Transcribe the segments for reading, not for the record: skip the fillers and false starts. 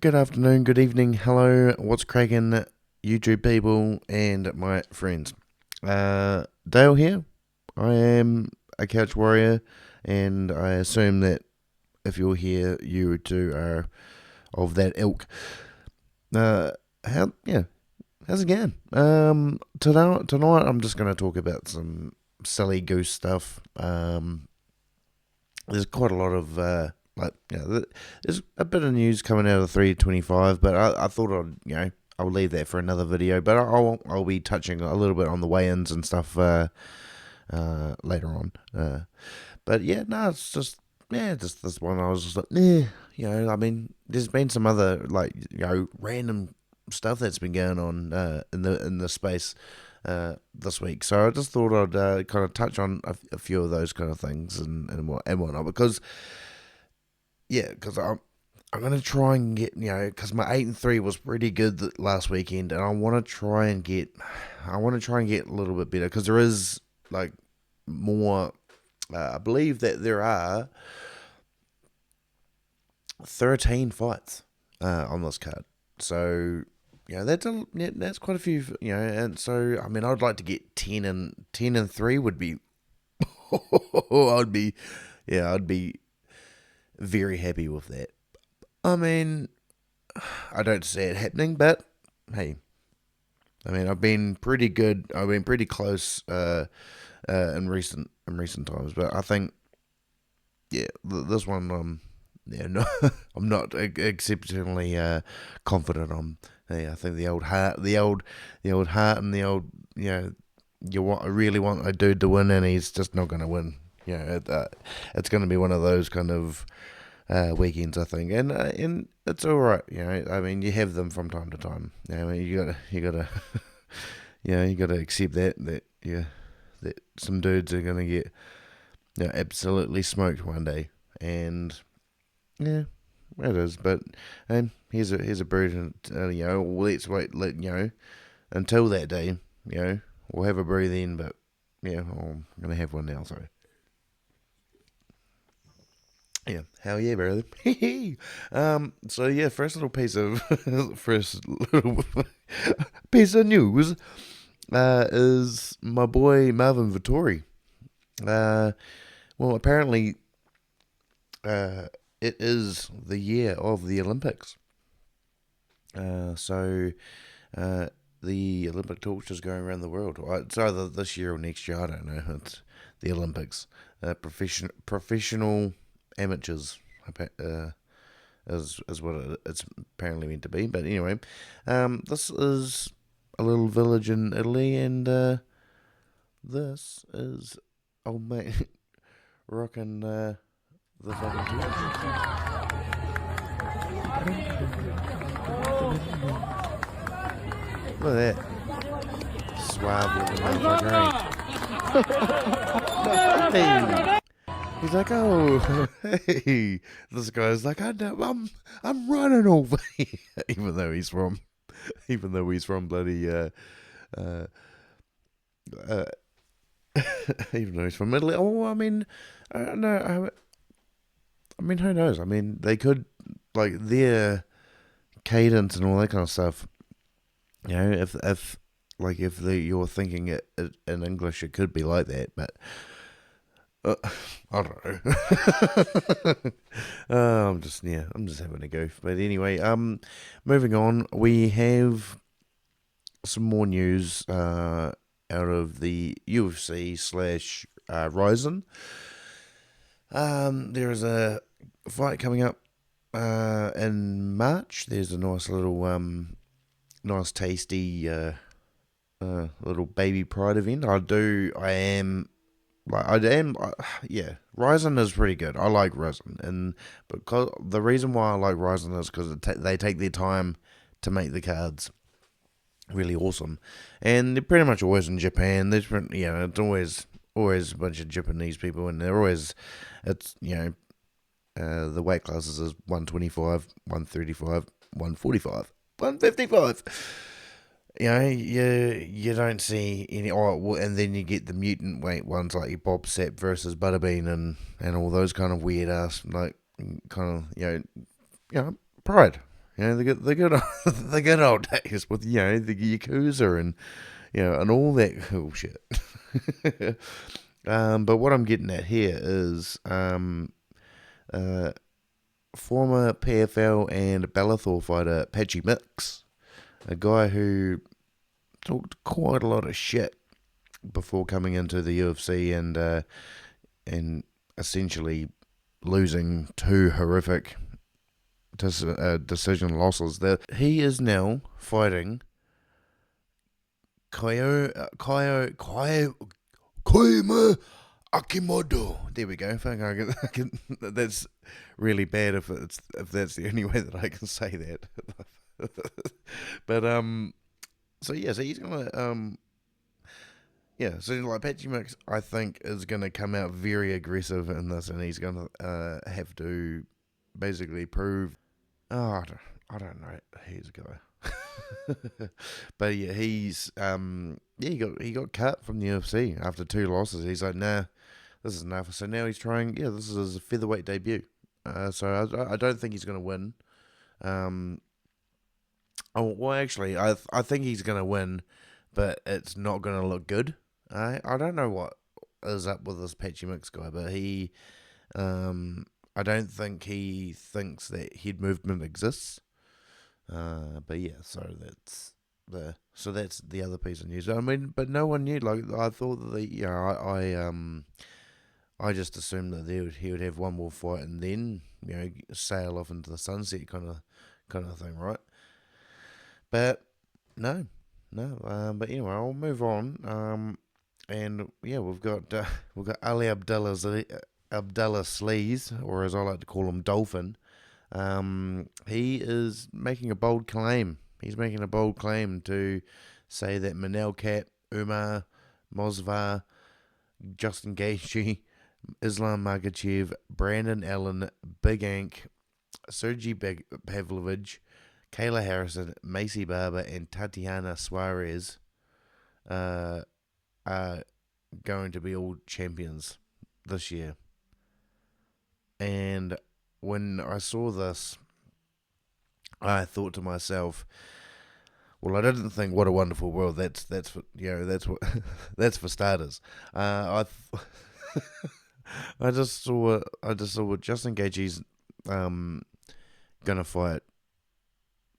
Good afternoon, good evening, hello, what's cracking, YouTube people and my friends. Dale here. I am a couch warrior, and I assume that if you're here, you too are of that ilk. Uh, yeah, how's it going? Tonight I'm just going to talk about some silly goose stuff. There's quite a lot of there's a bit of news coming out of 325, but I thought I'll leave that for another video. But I'll be touching a little bit on the weigh-ins and stuff later on. But yeah, no, it's just this one. I was just like, I mean, there's been some other random stuff that's been going on in the space this week. So I just thought I'd kind of touch on a few of those kind of things and whatnot, because I'm gonna try and get, because my 8-3 was pretty good last weekend, and I want to try and get a little bit better, because there is like more. I believe that there are 13 fights on this card. So that's quite a few, and so I mean I'd like to get 10-3 would be I'd be very happy with that. I mean, I don't see it happening, but hey, I mean I've been pretty good. I've been pretty close in recent times, but I think this one no, I'm not exceptionally confident on. Hey, I think the old heart, and the old, I really want a dude to win, and he's just not going to win. It's going to be one of those kind of weekends, I think, and it's all right. I mean, you have them from time to time. I mean, you gotta, you gotta accept that some dudes are going to get absolutely smoked one day, and yeah, it is. But here's a brew. Let's wait. Until that day. We'll have a brew then. But yeah, I'm gonna have one now. So yeah, hell yeah, brother. So yeah, first little piece of news is my boy Marvin Vittori. Well, apparently, it is the year of the Olympics. So the Olympic torch is going around the world. It's either this year or next year. I don't know. It's the Olympics. Professional amateurs is what it's apparently meant to be. But anyway, this is a little village in Italy, and this is old mate rocking the fucking Look at that. Suave looking motherfucker. Hey. He's like, oh, hey. This guy's like, I'm running over here. Even though he's from bloody, uh, even though he's from Italy. Oh, I mean, no, I mean, who knows? I mean, they could, like, their cadence and all that kind of stuff. If you're thinking it in English, it could be like that, but I don't know. I'm just having a goof. But anyway, moving on, we have some more news out of the UFC slash Ryzen. There is a fight coming up in March. There's a nice little nice tasty little baby pride event. Yeah, Ryzen is pretty good. I like Ryzen, and because the reason why I like Ryzen is because they take their time to make the cards really awesome, and they're pretty much always in Japan. It's always a bunch of Japanese people, and the weight classes is 125, 135, 145, 155. You don't see any. And then you get the mutant weight ones like your Bob Sapp versus Butterbean and all those kind of weird ass kind of pride. the good old days with the Yakuza and and all that cool shit. But what I'm getting at here is uh, former PFL and Bellator fighter Patchy Mix, a guy who talked quite a lot of shit before coming into the UFC and essentially losing two horrific decision losses. That he is now fighting Koima Akimoto. There we go. That's really bad if that's the only way that I can say that. But so he's gonna so like Patchy Mix I think is gonna come out very aggressive in this, and he's gonna have to basically prove. Oh, I don't know. He's a guy. But yeah, he got cut from the UFC after two losses. He's like, nah, this is enough. So now he's trying. Yeah, this is his featherweight debut. So I don't think he's gonna win. Um, well, actually, I think he's gonna win, but it's not gonna look good. I don't know what is up with this Patchy Mix guy, but I don't think he thinks that head movement exists. But yeah, that's the other piece of news. I mean, but no one knew. Like I thought that I just assumed that he would have one more fight and then sail off into the sunset kind of thing, right? But no, no. But anyway, I'll move on. And yeah, we've got Ali Abdullah Sleaze, or as I like to call him, Dolphin. He is making a bold claim. He's making a bold claim to say that Manel Cat, Umar, Mosvar, Justin Gaethje, Islam Magachev, Brandon Allen, Big Ank, Sergey Pavlovich, Kayla Harrison, Macy Barber, and Tatiana Suarez uh, are going to be all champions this year. And when I saw this, I thought to myself, well, I didn't think what a wonderful world. That's for, that's what that's for starters. I just saw Justin Gaethje's gonna fight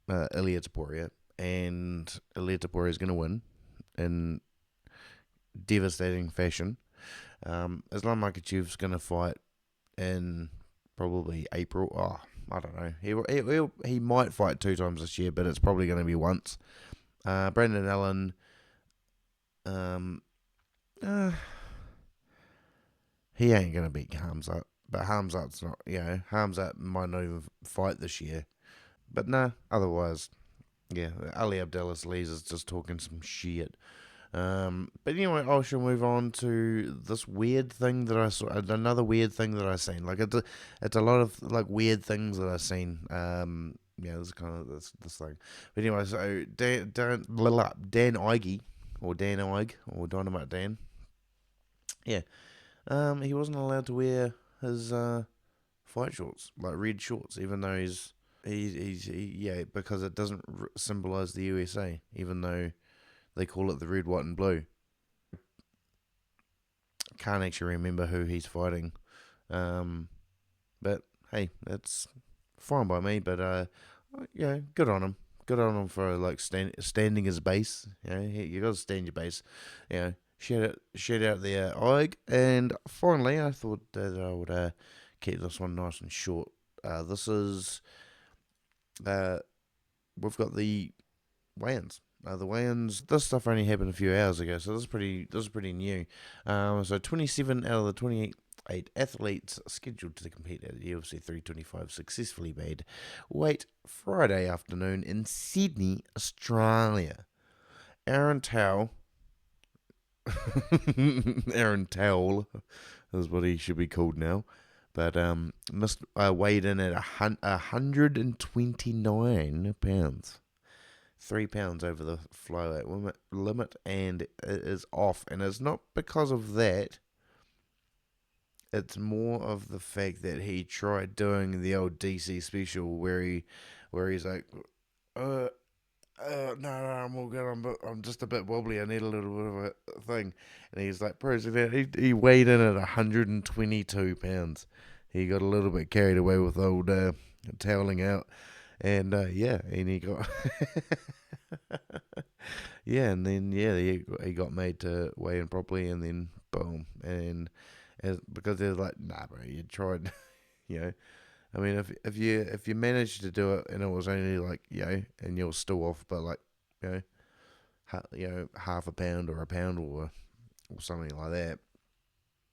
Ilia Topuria, and Ilia Topuria is gonna win in devastating fashion. Islam Makachev's gonna fight in probably April. Oh, I don't know. He might fight two times this year, but it's probably going to be once. Brandon Allen, um, uh, he ain't going to beat Hamzat, but Hamzat's not. Hamzat might not even fight this year. But nah, otherwise, yeah, Ali Abdullah Sleaze is just talking some shit. But anyway, I shall move on to this weird thing that I saw. Another weird thing that I seen. Like it's a lot of like weird things that I seen. This is kind of this thing. But anyway, so Dan Ige or Dan Ige or Dynamite Dan. Yeah. He wasn't allowed to wear his fight shorts, like red shorts, even though because it doesn't symbolize the USA, even though they call it the red, white, and blue. Can't actually remember who he's fighting. But hey, that's fine by me. But good on him. Good on him for like standing his base. You got to stand your base. Shout out there, Ig. And finally, I thought that I would keep this one nice and short. This is we've got the weigh-ins. The weigh-ins, this stuff only happened a few hours ago, so this is pretty new. So 27 out of the 28 athletes scheduled to compete at UFC 325 successfully made weight Friday afternoon in Sydney, Australia. Aaron Towell, Aaron Towell is what he should be called now, but weighed in at 129 pounds. 3 pounds over the flyweight limit, and it is off. And it's not because of that. It's more of the fact that he tried doing the old DC special where he where he's like, uh, no, I'm all good. I'm just a bit wobbly. I need a little bit of a thing. And he's like, President, he weighed in at 122 pounds. He got a little bit carried away with old toweling out. And yeah, and he got yeah, and then yeah, he got made to weigh in properly, and then boom, and because they're like, nah, bro, you tried, you know. I mean, if you managed to do it and it was only like and you're still off, but like you know, half a pound or a pound or something like that,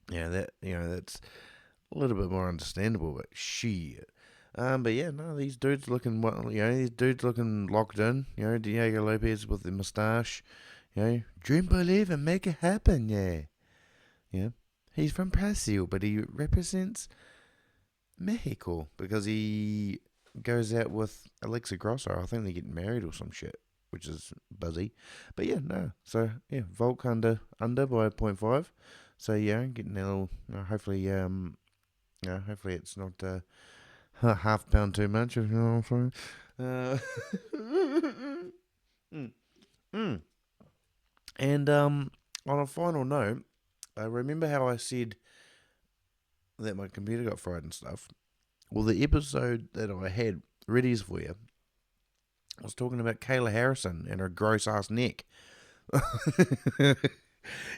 that that's a little bit more understandable. But shit. But yeah, no, these dudes looking these dudes looking locked in. Diego Lopez with the moustache. Dream, believe, and make it happen. Yeah, yeah. He's from Brazil, but he represents Mexico because he goes out with Alexa Grosso. I think they're getting married or some shit, which is buzzy. But yeah, no. So yeah, Volk under by 0.5. So yeah, getting a little. Hopefully it's not half pound too much. If you know what I'm saying. Mm, mm. And on a final note, remember how I said that my computer got fried and stuff? Well, the episode that I had ready is for you. I was talking about Kayla Harrison and her gross ass neck.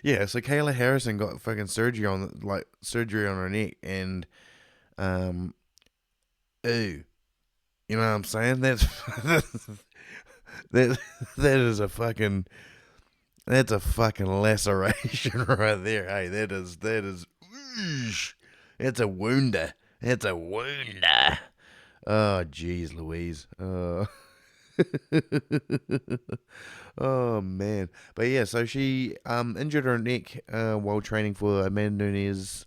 Yeah, so Kayla Harrison got fucking surgery on her neck, and um, ooh, you know what I'm saying? That that is a fucking that's a fucking laceration right there. Hey, that is, it's a wounder. It's a wounder. Oh, jeez, Louise. Oh man, but yeah. So she injured her neck while training for Amanda Nunes,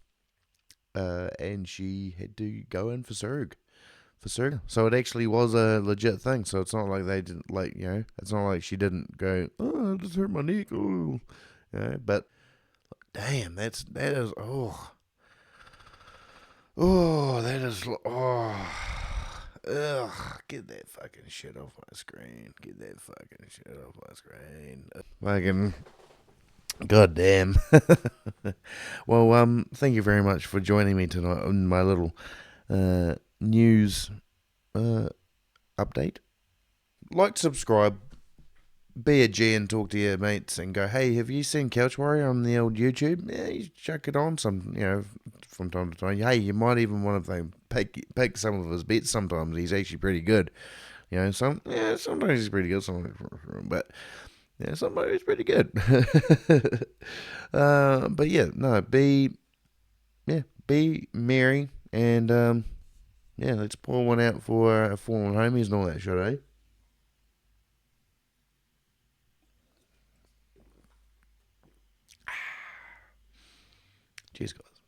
and she had to go in for surg. So it actually was a legit thing. So it's not like they didn't It's not like she didn't go. Oh, I just hurt my neck. Oh, but damn, that is that is ugh. Get that fucking shit off my screen. Get that fucking shit off my screen. Fucking goddamn. Well, thank you very much for joining me tonight on my little news uh update. Like, subscribe, be a G and talk to your mates and go, hey, have you seen Couch Warrior on the old YouTube? Yeah, you chuck it on from time to time. Hey, you might even want to pick some of his bets sometimes. He's actually pretty good. Sometimes he's pretty good, but sometimes he's pretty good. But yeah, no, be merry and let's pour one out for our fallen homies and all that shit, eh? Cheers, guys.